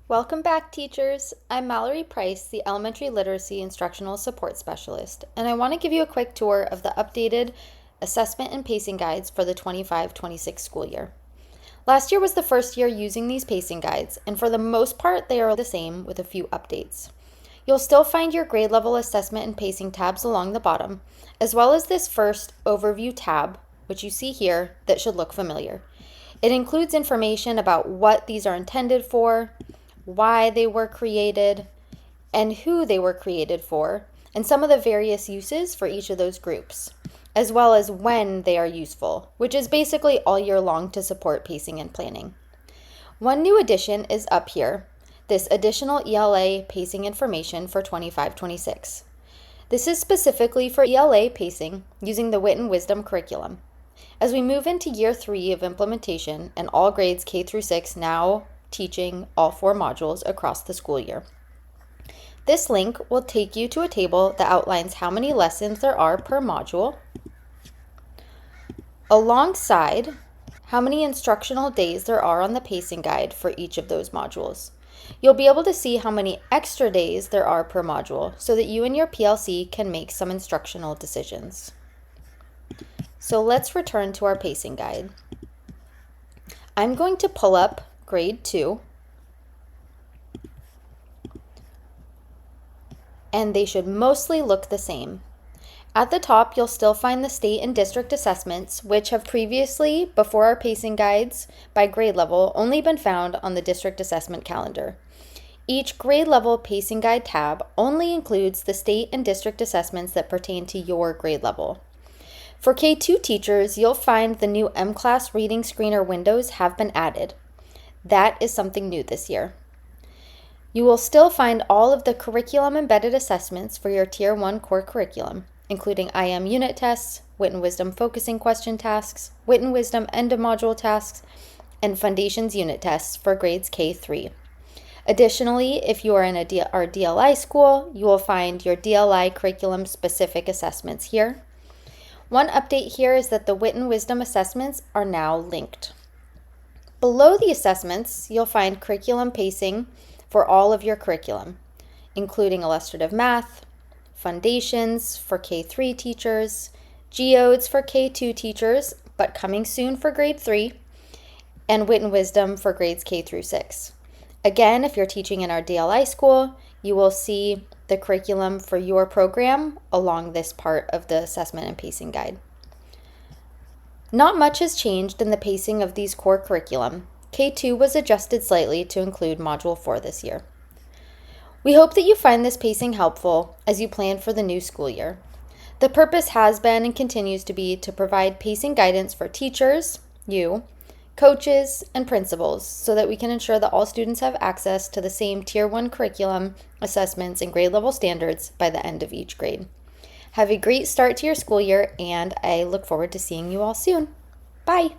Welcome back, teachers. I'm Mallory Price, the Elementary Literacy Instructional Support Specialist, and I want to give you a quick tour of the updated assessment and pacing guides for the 25-26 school year. Last year was the first year using these pacing guides, and for the most part, they are the same with a few updates. You'll still find your grade level assessment and pacing tabs along the bottom, as well as this first overview tab, which you see here, that should look familiar. It includes information about what these are intended for, why they were created, and who they were created for, and some of the various uses for each of those groups, as well as when they are useful, which is basically all year long to support pacing and planning. One new addition is up here, this additional ELA pacing information for 25-26. This is specifically for ELA pacing using the Wit and Wisdom curriculum. As we move into year 3 of implementation and all grades K through 6 now teaching all 4 modules across the school year. This link will take you to a table that outlines how many lessons there are per module, alongside how many instructional days there are on the pacing guide for each of those modules. You'll be able to see how many extra days there are per module so that you and your PLC can make some instructional decisions. So let's return to our pacing guide. I'm going to pull up grade 2, and they should mostly look the same. At the top, you'll still find the state and district assessments, which have previously, before our pacing guides by grade level, only been found on the district assessment calendar. Each grade level pacing guide tab only includes the state and district assessments that pertain to your grade level. For K2 teachers, you'll find the new M-Class reading screener windows have been added. That is something new this year. You will still find all of the curriculum embedded assessments for your Tier 1 core curriculum, including IM unit tests, Wit and Wisdom focusing question tasks, Wit and Wisdom end of module tasks, and Foundations unit tests for grades K3. Additionally, if you are in our DLI school, you will find your DLI curriculum specific assessments here. One update here is that the Wit and Wisdom assessments are now linked. Below the assessments, you'll find curriculum pacing for all of your curriculum, including illustrative math, foundations for K3 teachers, geodes for K2 teachers, but coming soon for grade 3, and Wit and Wisdom for grades K through 6. Again, if you're teaching in our DLI school, you will see the curriculum for your program along this part of the assessment and pacing guide. Not much has changed in the pacing of these core curriculum. K2 was adjusted slightly to include Module 4 this year. We hope that you find this pacing helpful as you plan for the new school year. The purpose has been and continues to be to provide pacing guidance for teachers, you, coaches, and principals so that we can ensure that all students have access to the same Tier 1 curriculum, assessments, and grade level standards by the end of each grade. Have a great start to your school year, and I look forward to seeing you all soon. Bye!